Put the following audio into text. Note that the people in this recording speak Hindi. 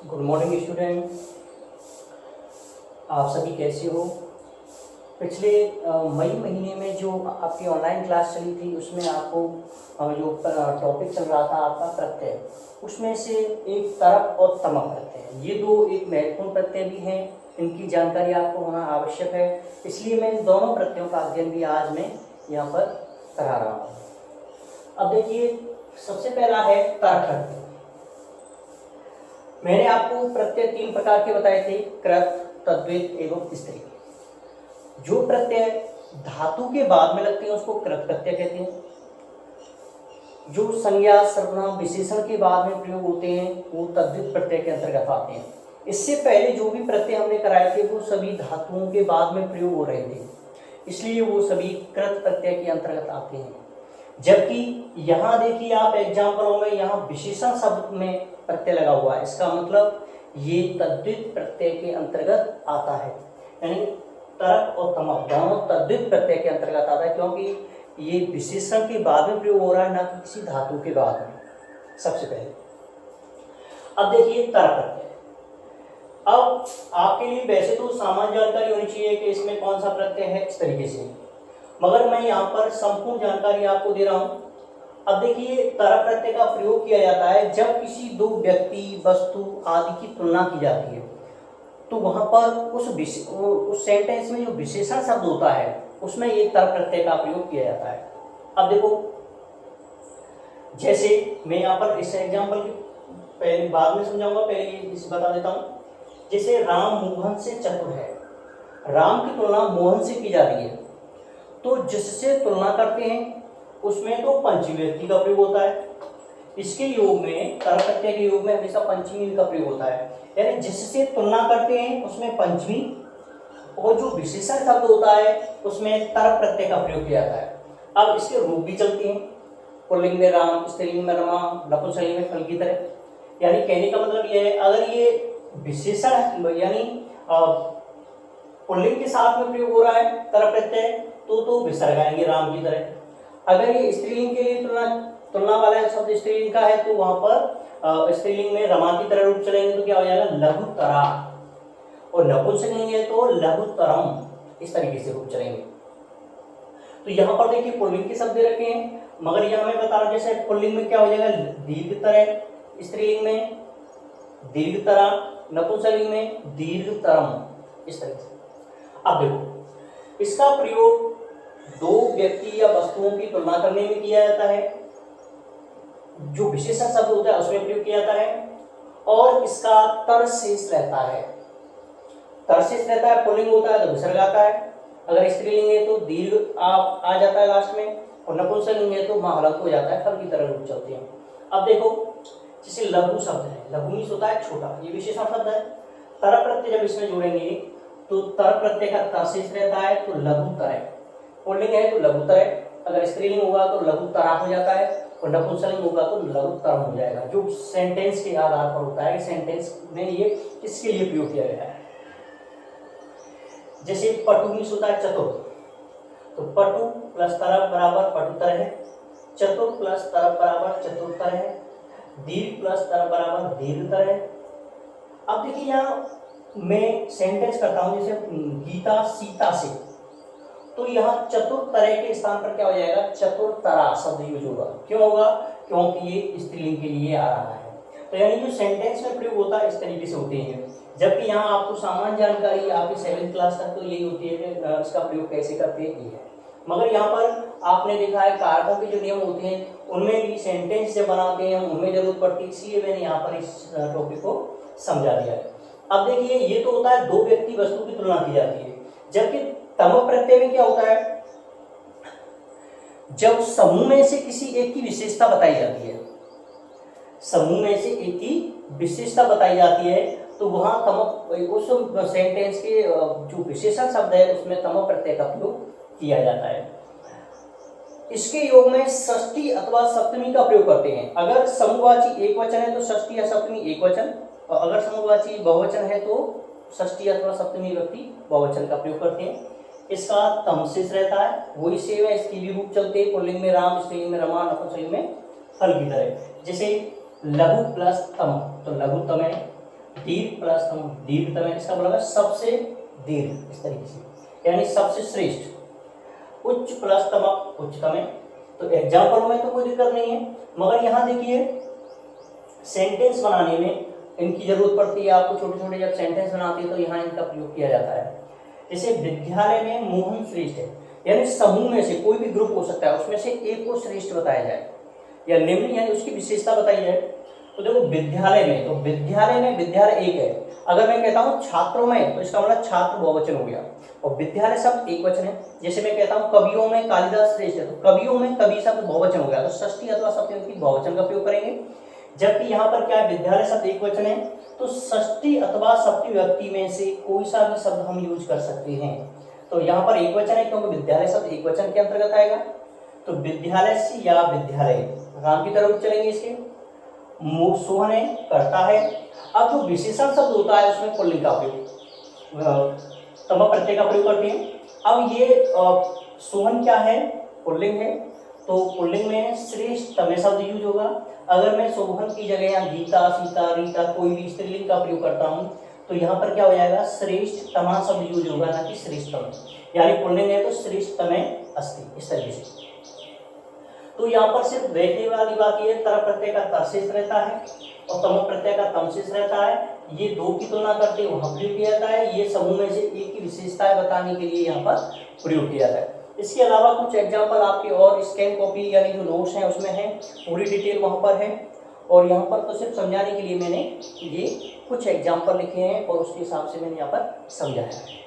Good morning student. आप सभी कैसे हो? पिछले मई महीने में जो आपकी ऑनलाइन क्लास चली थी उसमें आपको जो टॉपिक चल रहा था आपका प्रत्यय, उसमें से एक तरक और तमक प्रत्यय, ये दो एक महत्वपूर्ण प्रत्यय भी हैं, इनकी जानकारी आपको होना आवश्यक है। इसलिए मैं इन दोनों प्रत्ययों का अध्ययन भी आज मैं यहाँ पर करा रहा हूँ। अब देखिए, सबसे पहला है तरक प्रत्यय। मैंने आपको प्रत्यय तीन प्रकार के बताए थे, कृत, तद्धित एवं स्त्री। जो प्रत्यय धातु के बाद में लगते हैं उसको कृत प्रत्यय कहते हैं। जो संज्ञा, सर्वनाम, विशेषण के बाद में प्रयोग होते हैं वो तद्धित प्रत्यय के अंतर्गत आते हैं। इससे पहले जो भी प्रत्यय हमने कराए थे वो सभी धातुओं के बाद में प्रयोग हो रहे थे, इसलिए वो सभी कृत प्रत्यय के अंतर्गत आते हैं। जबकि यहाँ देखिए आप एग्जाम्पलों में यहाँ विशेषण शब्द में प्रत्यय लगा हुआ है, इसका मतलब ये तद्धित प्रत्यय के अंतर्गत आता है। यानी तरक और तमक दोनों तद्धित प्रत्यय के अंतर्गत आता है, क्योंकि ये विशेषण के बाद में प्रयोग हो रहा है, ना कि किसी धातु के बाद में। सबसे पहले अब देखिए तरक प्रत्यय। अब आपके लिए वैसे तो सामान्य जानकारी होनी चाहिए कि इसमें कौन सा प्रत्यय है इस तरीके से, मगर मैं यहाँ पर संपूर्ण जानकारी आपको दे रहा हूँ। अब देखिए, तरक प्रत्यय का प्रयोग किया जाता है जब किसी दो व्यक्ति, वस्तु आदि की तुलना की जाती है, तो वहां पर उस सेंटेंस में जो विशेषण शब्द होता है उसमें ये तरक प्रत्यय का प्रयोग किया जाता है। अब देखो, जैसे मैं यहाँ पर इस एग्जाम्पल की पहले बाद में समझाऊंगा, पहले ये बता देता हूँ। जैसे राम मोहन से चतुर है, राम की तुलना मोहन से की जा रही है, तो जिससे तुलना करते हैं उसमें तो पंचमी व्यक्ति का प्रयोग होता है। इसके योग में, तरक प्रत्यय के योग में हमेशा पंचमी का प्रयोग होता है, यानी जिससे तुलना करते हैं उसमें पंचमी, और जो विशेषण शब्द होता है उसमें तरक प्रत्यय का प्रयोग किया जाता है। अब इसके रूप भी चलते हैं, पुल्लिंग में राम, स्त्रीलिंग में रमा, नपुंसकलिंग में फल की तरह। यानी कहने का मतलब यह है, अगर ये विशेषण यानी पुल्लिंग के साथ में प्रयोग हो रहा है तरक प्रत्यय, तो विसर्ग आएंगे राम की तरह। अगर ये स्त्रीलिंग के लिए तुलना वाला शब्द स्त्रीलिंग का है तो वहां पर स्त्रीलिंग में रमा की तरह रूप चलेंगे, तो क्या हो जाएगा लघुतरा, और नपुंसकलिंग है तो लघुतरम, इस तरीके से रूप चलेंगे। तो यहाँ पर देखिए पुल्लिंग के शब्द दे रखे हैं, मगर यहाँ मैं बता रहा हूँ जैसे पुल्लिंग में क्या हो जाएगा दीर्घतर, स्त्रीलिंग में दीर्घतरा, नपुंसकलिंग में दीर्घतरम, इस तरीके से। अब देखो, इसका प्रयोग दो व्यक्ति या वस्तुओं की तुलना करने में किया जाता है, जो विशेषण शब्द होता है उसमें प्रयोग किया जाता है, और इसका तरशेष रहता है। तरशेष रहता है, पुल्लिंग होता है तो विसर्ग आता है, अगर स्त्रीलिंग है तो दीर्घ आ जाता है लास्ट में, और नपुंसकलिंग है तो महालंक हो जाता है, फल की तरह रूप चलते हैं। अब देखो, जैसे लघु शब्द है, लघु मीन्स होता है छोटा, ये विशेषण शब्द है। तरक प्रत्यय जब इसमें जोड़ेंगे तो तरक प्रत्यय का तरशेष रहता है तो लघुतर, पुल्लिंग है तो लघुतर, अगर स्त्रीलिंग होगा तो लघुतरा हो जाता है, और नपुंसकलिंग होगा तो लघुतरम हो जाएगा, जो सेंटेंस के आधार पर होता है। सेंटेंस में ये किसके लिए प्रयोग किया गया है। जैसे पटु मीन्स होता है चतुर, तो पटु प्लस तरक बराबर पटुतर है, चतुर प्लस तरक बराबर चतुरतर है, दीर्घ प्लस तरक बराबर दीर्घतर है। अब देखिए, यहाँ मैं सेंटेंस करता हूं, जैसे गीता सीता से, तो यहाँ चतुर्तरय के स्थान पर क्या हो जाएगा चतुर्तरा शब्द यूज होगा। क्यों होगा? क्योंकि ये स्त्रीलिंग के लिए आ रहा है। तो यानी जो सेंटेंस में प्रयोग होता है इस तरीके से होते हैं, जबकि यहाँ आपको सामान्य जानकारी आपकी 7th क्लास तक तो यही होती है कि इसका प्रयोग कैसे करते हैं ये है। मगर यहाँ पर आपने देखा है कारकों के जो नियम होते हैं उनमें भी सेंटेंस जब बनाते हैं उनमें जरूरत पड़ती है, इसलिए मैंने यहाँ पर इस टॉपिक को समझा दिया है। अब देखिए, ये तो होता है दो व्यक्ति वस्तु की तुलना की जाती है, जबकि तमक प्रत्यय में क्या होता है, जब समूह में से किसी एक की विशेषता बताई जाती है, समूह में से एक की विशेषता बताई जाती है, तो वहां तमक, उस सेंटेंस के जो विशेषण शब्द है उसमें तमक प्रत्यय का प्रयोग किया जाता है। इसके योग में षष्ठी अथवा सप्तमी का प्रयोग करते हैं। अगर समूहवाची एक वचन है तो षष्ठी या सप्तमी एक वचन, और अगर समूहवाची बहुवचन है तो षष्ठी अथवा सप्तमी व्यक्ति बहुवचन का प्रयोग करते हैं। इसका तमशेष रहता है, वही सेव है, इसकी भी रूप चलते हैं, पुल्लिंग में राम, स्त्रीलिंग में रमा, नपुंसकलिंग में फल की तरह। जैसे लघु प्लस तम, तो लघुतम है, दीर्घ प्लस तम, दीर्घतम है, इसका मतलब सबसे दीर्घ, इस तरीके से, यानी सबसे श्रेष्ठ। उच्च प्लस तमक, उच्चतम है। तो एग्जाम्पल में तो कोई दिक्कत नहीं है, मगर यहाँ देखिए सेंटेंस बनाने में इनकी जरूरत पड़ती है आपको। छोटे छोटे जब सेंटेंस बनाते हैं तो यहाँ इनका प्रयोग किया जाता है। जैसे विद्यालय में मोहन श्रेष्ठ है, यानी समूह में से कोई भी ग्रुप हो सकता है, उसमें से एक को श्रेष्ठ बताया जाए या निम्न, यानी उसकी विशेषता बताई जाए। तो देखो विद्यालय में, तो विद्यालय में विद्यालय एक है। अगर मैं कहता हूँ छात्रों में, तो इसका मतलब छात्र बहुवचन हो गया, और विद्यालय शब्द एक वचन है। जैसे मैं कहता हूँ कवियों में कालिदास श्रेष्ठ है, तो कवियों में कवि शब्द बहुवचन हो गया, तो षष्ठी अथवा सप्तमी की बहुवचन का प्रयोग करेंगे। जबकि यहाँ पर क्या है, विद्यालय शब्द एक वचन है, तो षष्ठी अथवा सप्तमी व्यक्ति में से कोई सा भी शब्द हम यूज कर सकते हैं। तो यहाँ पर एक वचन है क्योंकि विद्यालय शब्द एक वचन के अंतर्गत आएगा। तो विद्यालय से या विद्यालय, राम की तरफ चलेंगे इसके। सोहन है, करता है। अब जो विशेषण शब्द होता है उसमें पुल्लिंग का प्रयोग, तम प्रत्यय का प्रयोग करते हैं। अब ये सोहन क्या है, पुल्लिंग है, तो पुल्लिंग में श्रेष्ठ तमे शब्द यूज होगा। अगर मैं सोहन की जगह यहाँ गीता, सीता, रीता कोई भी स्त्रीलिंग का प्रयोग करता हूँ, तो यहाँ पर क्या हो जाएगा, श्रेष्ठ तमा शब्द यूज होगा, ना कि श्रेष्ठतम। यानी पुल्लिंग है तो श्रेष्ठतमे अस्ति, इस तरीके से। तो यहाँ पर सिर्फ देखने वाली बात ये, तर प्रत्यय का तर शेष रहता है और तम प्रत्यय का तम शेष रहता है। ये दो की तुलना करते हैं वहां प्रयोग किया जाता है। ये समूह में से एक की विशेषताएं बताने के लिए यहाँ पर प्रयोग किया जाता है। इसके अलावा कुछ एग्जाम्पल आपके और स्कैन कॉपी यानी जो नोट्स हैं उसमें है, पूरी डिटेल वहां पर है। और यहाँ पर तो सिर्फ समझाने के लिए मैंने ये कुछ एग्जाम्पल लिखे हैं और उसके हिसाब से मैंने यहाँ पर समझाया है।